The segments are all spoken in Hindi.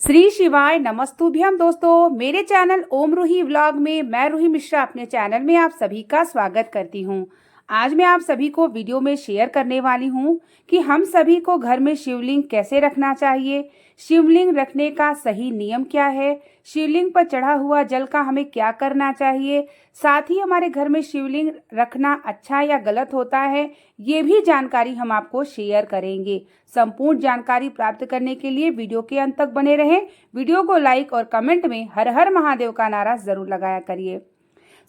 श्री शिवाय नमस्तुभ्यम। दोस्तों, मेरे चैनल ओम रूही व्लॉग में मैं रूही मिश्रा अपने चैनल में आप सभी का स्वागत करती हूं। आज मैं आप सभी को वीडियो में शेयर करने वाली हूं कि हम सभी को घर में शिवलिंग कैसे रखना चाहिए, शिवलिंग रखने का सही नियम क्या है, शिवलिंग पर चढ़ा हुआ जल का हमें क्या करना चाहिए, साथ ही हमारे घर में शिवलिंग रखना अच्छा या गलत होता है, ये भी जानकारी हम आपको शेयर करेंगे। संपूर्ण जानकारी प्राप्त करने के लिए वीडियो के अंत तक बने रहें। वीडियो को लाइक और कमेंट में हर हर महादेव का नारा जरूर लगाया करिए।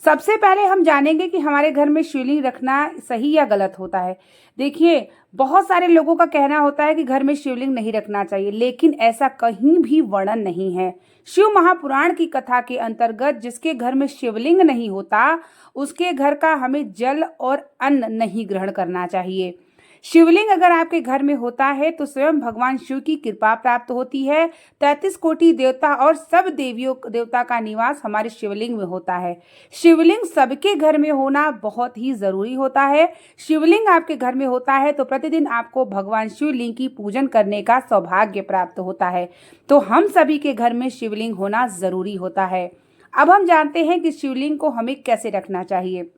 सबसे पहले हम जानेंगे कि हमारे घर में शिवलिंग रखना सही या गलत होता है। देखिए, बहुत सारे लोगों का कहना होता है कि घर में शिवलिंग नहीं रखना चाहिए, लेकिन ऐसा कहीं भी वर्णन नहीं है। शिव महापुराण की कथा के अंतर्गत जिसके घर में शिवलिंग नहीं होता, उसके घर का हमें जल और अन्न नहीं ग्रहण करना चाहिए। शिवलिंग अगर आपके घर में होता है तो स्वयं भगवान शिव की कृपा प्राप्त होती है। 33 कोटि देवता और सब देवियों देवता का निवास हमारे शिवलिंग में होता है। शिवलिंग सबके घर में होना बहुत ही जरूरी होता है। शिवलिंग आपके घर में होता है तो प्रतिदिन आपको भगवान शिवलिंग की पूजन करने का सौभाग्य प्राप्त होता है। तो हम सभी के घर में शिवलिंग होना जरूरी होता है। अब हम जानते हैं कि शिवलिंग को हमें कैसे रखना चाहिए।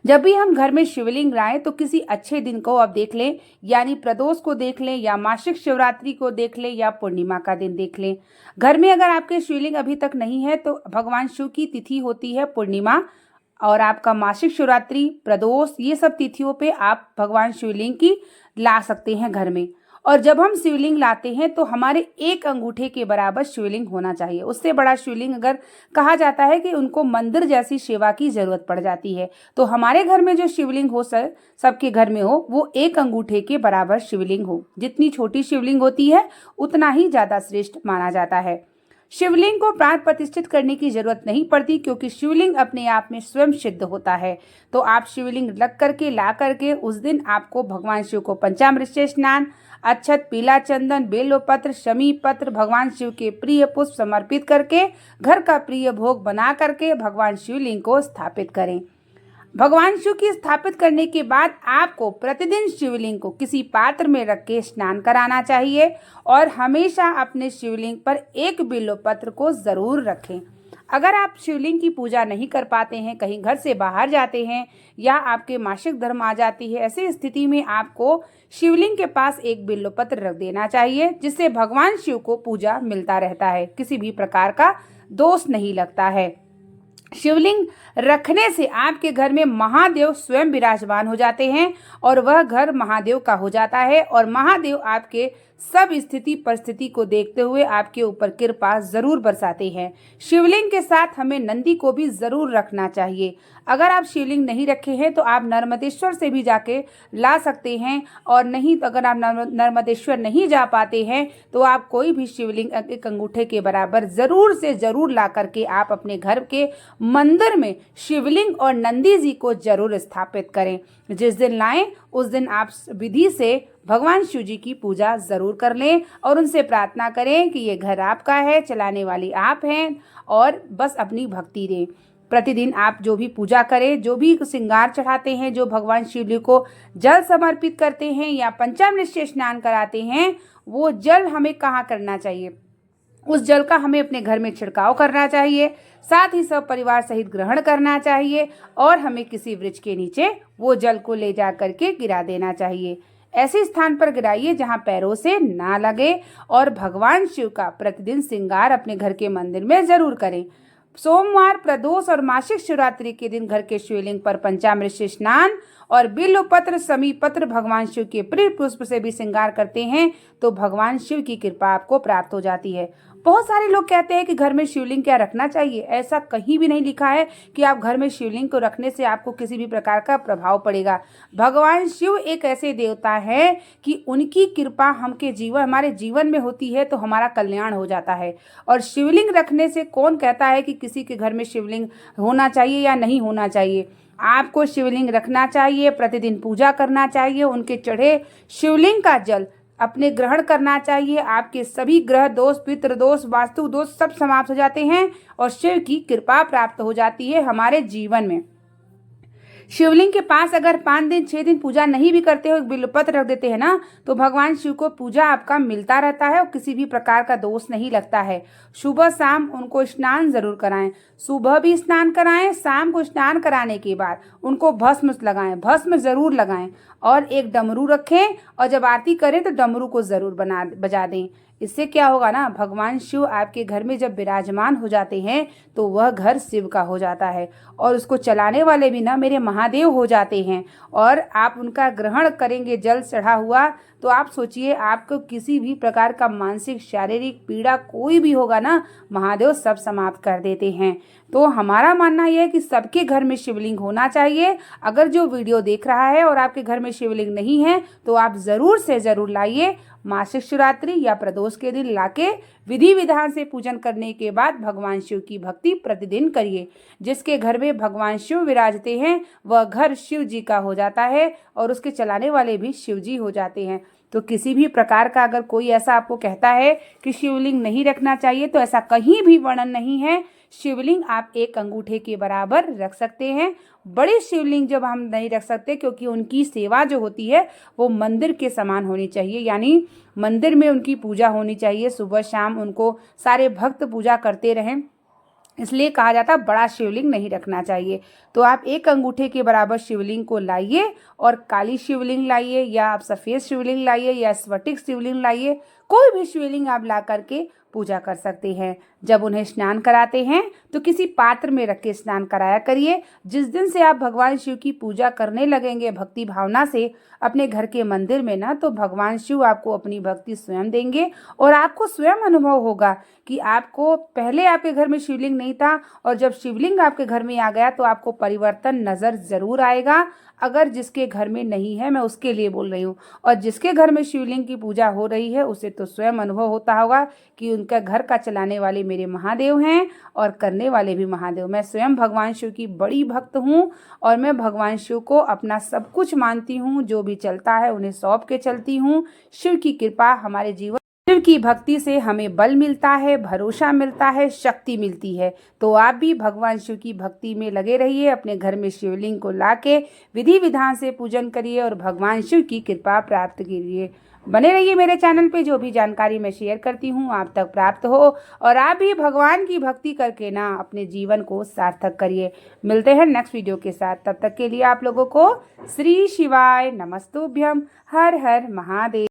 जब भी हम घर में शिवलिंग लाएं तो किसी अच्छे दिन को आप देख लें, यानी प्रदोष को देख लें या मासिक शिवरात्रि को देख लें या पूर्णिमा का दिन देख लें। घर में अगर आपके शिवलिंग अभी तक नहीं है तो भगवान शिव की तिथि होती है पूर्णिमा, और आपका मासिक शिवरात्रि, प्रदोष, ये सब तिथियों पे आप भगवान शिवलिंग की ला सकते हैं घर में। और जब हम शिवलिंग लाते हैं तो हमारे एक अंगूठे के बराबर शिवलिंग होना चाहिए। उससे बड़ा शिवलिंग अगर कहा जाता है कि उनको मंदिर जैसी सेवा की जरूरत पड़ जाती है। तो हमारे घर में जो शिवलिंग हो, सबके घर में हो, वो एक अंगूठे के बराबर शिवलिंग हो। जितनी छोटी शिवलिंग होती है उतना ही ज्यादा श्रेष्ठ माना जाता है। शिवलिंग को प्राण प्रतिष्ठित करने की जरूरत नहीं पड़ती, क्योंकि शिवलिंग अपने आप में स्वयं सिद्ध होता है। तो आप शिवलिंग रख करके ला करके उस दिन आपको भगवान शिव को पंचामृत से स्नान, अक्षत, पीला चंदन, बेलपत्र, शमी पत्र, भगवान शिव के प्रिय पुष्प समर्पित करके घर का प्रिय भोग बना करके भगवान शिवलिंग को स्थापित करें। भगवान शिव की स्थापित करने के बाद आपको प्रतिदिन शिवलिंग को किसी पात्र में रख के स्नान कराना चाहिए और हमेशा अपने शिवलिंग पर एक बिल्वपत्र को जरूर रखें। अगर आप शिवलिंग की पूजा नहीं कर पाते हैं, कहीं घर से बाहर जाते हैं या आपके मासिक धर्म आ जाती है, ऐसी स्थिति में आपको शिवलिंग के पास एक बिल्वपत्र रख देना चाहिए, जिससे भगवान शिव को पूजा मिलता रहता है, किसी भी प्रकार का दोष नहीं लगता है। शिवलिंग रखने से आपके घर में महादेव स्वयं विराजमान हो जाते हैं और वह घर महादेव का हो जाता है, और महादेव आपके सब स्थिति परिस्थिति को देखते हुए आपके ऊपर कृपा जरूर बरसाते हैं। शिवलिंग के साथ हमें नंदी को भी जरूर रखना चाहिए। अगर आप शिवलिंग नहीं रखे हैं तो आप नर्मदेश्वर से भी जाके ला सकते हैं, और नहीं तो अगर आप नर्मदेश्वर नहीं जा पाते हैं तो आप कोई भी शिवलिंग एक अंगूठे के बराबर जरूर से जरूर ला करके आप अपने घर के मंदिर में शिवलिंग और नंदी जी को जरूर स्थापित करें। जिस दिन लाएं उस दिन आप विधि से भगवान शिव जी की पूजा जरूर कर लें और उनसे प्रार्थना करें कि ये घर आपका है, चलाने वाली आप हैं, और बस अपनी भक्ति दें। प्रतिदिन आप जो भी पूजा करें, जो भी श्रृंगार चढ़ाते हैं, जो भगवान शिव जी को जल समर्पित करते हैं या पंचामृत से स्नान कराते हैं, वो जल हमें कहाँ करना चाहिए? उस जल का हमें अपने घर में छिड़काव करना चाहिए, साथ ही सब परिवार सहित ग्रहण करना चाहिए, और हमें किसी वृक्ष के नीचे वो जल को ले जा करके गिरा देना चाहिए। ऐसे स्थान पर गिराइए जहां पैरों से ना लगे, और भगवान शिव का प्रतिदिन श्रृंगार अपने घर के मंदिर में जरूर करें। सोमवार, प्रदोष और मासिक शिवरात्रि के दिन घर के शिवलिंग पर पंचामृत से स्नान और बिल्वपत्र, समी पत्र, भगवान शिव के प्रिय पुष्प से भी श्रृंगार करते हैं तो भगवान शिव की कृपा आपको प्राप्त हो जाती है। बहुत सारे लोग कहते हैं कि घर में शिवलिंग क्या रखना चाहिए। ऐसा कहीं भी नहीं लिखा है कि आप घर में शिवलिंग को रखने से आपको किसी भी प्रकार का प्रभाव पड़ेगा। भगवान शिव एक ऐसे देवता है कि उनकी कृपा हमारे जीवन में होती है तो हमारा कल्याण हो जाता है। और शिवलिंग रखने से कौन कहता है कि किसी के घर में शिवलिंग होना चाहिए या नहीं होना चाहिए? आपको शिवलिंग रखना चाहिए, प्रतिदिन पूजा करना चाहिए, उनके चढ़े शिवलिंग का जल अपने ग्रहण करना चाहिए। आपके सभी ग्रह दोष, पितृ दोष, वास्तु दोष सब समाप्त हो जाते हैं और शिव की कृपा प्राप्त हो जाती है हमारे जीवन में। शिवलिंग के पास अगर 5 दिन 6 दिन पूजा नहीं भी करते हो, बिल्वपत्र रख देते हैं ना, तो भगवान शिव को पूजा आपका मिलता रहता है और किसी भी प्रकार का दोष नहीं लगता है। सुबह शाम उनको स्नान जरूर कराएं, सुबह भी स्नान कराएं, शाम को स्नान कराने के बाद उनको भस्म लगाएं, भस्म जरूर लगाएं और एक डमरू रखें और जब आरती करें तो डमरू को जरूर बजा दें। इससे क्या होगा ना, भगवान शिव आपके घर में जब विराजमान हो जाते हैं तो वह घर शिव का हो जाता है और उसको चलाने वाले भी ना मेरे महादेव हो जाते हैं और आप उनका ग्रहण करेंगे जल चढ़ा हुआ, तो आप सोचिए आपको किसी भी प्रकार का मानसिक शारीरिक पीड़ा कोई भी होगा ना, महादेव सब समाप्त कर देते हैं। तो हमारा मानना यह है कि सबके घर में शिवलिंग होना चाहिए। अगर जो वीडियो देख रहा है और आपके घर में शिवलिंग नहीं है तो आप ज़रूर से ज़रूर लाइए। मासिक शिवरात्रि या प्रदोष के दिन लाके विधि विधान से पूजन करने के बाद भगवान शिव की भक्ति प्रतिदिन करिए। जिसके घर में भगवान शिव विराजते हैं वह घर शिव जी का हो जाता है और उसके चलाने वाले भी शिव जी हो जाते हैं। तो किसी भी प्रकार का अगर कोई ऐसा आपको कहता है कि शिवलिंग नहीं रखना चाहिए, तो ऐसा कहीं भी वर्णन नहीं है। शिवलिंग आप एक अंगूठे के बराबर रख सकते हैं। बड़ी शिवलिंग जब हम नहीं रख सकते, क्योंकि उनकी सेवा जो होती है वो मंदिर के समान होनी चाहिए, यानी मंदिर में उनकी पूजा होनी चाहिए। सुबह शाम उनको सारे भक्त पूजा करते रहें, इसलिए कहा जाता है बड़ा शिवलिंग नहीं रखना चाहिए। तो आप एक अंगूठे के बराबर शिवलिंग को लाइए और काली शिवलिंग लाइए या आप सफ़ेद शिवलिंग लाइए या स्फटिक शिवलिंग लाइए, कोई भी शिवलिंग आप ला करके पूजा कर सकते हैं। जब उन्हें स्नान कराते हैं तो किसी पात्र में रख के स्नान कराया करिए। जिस दिन से आप भगवान शिव की पूजा करने लगेंगे भक्ति भावना से अपने घर के मंदिर में ना, तो भगवान शिव आपको अपनी भक्ति स्वयं देंगे और आपको स्वयं अनुभव होगा कि आपको पहले आपके घर में शिवलिंग नहीं था और जब शिवलिंग आपके घर में आ गया तो आपको परिवर्तन नज़र ज़रूर आएगा। अगर जिसके घर में नहीं है, मैं उसके लिए बोल रही हूँ, और जिसके घर में शिवलिंग की पूजा हो रही है उसे तो स्वयं अनुभव होता होगा कि उनका घर का चलाने वाले मेरे महादेव हैं और करने वाले भी महादेव। मैं स्वयं भगवान शिव की बड़ी भक्त हूँ और मैं भगवान शिव को अपना सब कुछ मानती हूँ। जो भी चलता है उन्हें सौंप के चलती हूँ। शिव की कृपा हमारे जीवन, शिव की भक्ति से हमें बल मिलता है, भरोसा मिलता है, शक्ति मिलती है। तो आप भी भगवान शिव की भक्ति में लगे रहिए, अपने घर में शिवलिंग को लाके विधि विधान से पूजन करिए और भगवान शिव की कृपा प्राप्त कीजिए। बने रहिए मेरे चैनल पे, जो भी जानकारी मैं शेयर करती हूँ आप तक प्राप्त हो और आप भी भगवान की भक्ति करके ना अपने जीवन को सार्थक करिए। मिलते हैं नेक्स्ट वीडियो के साथ, तब तक के लिए आप लोगों को श्री शिवाय नमस्तुभ्यम, हर हर महादेव।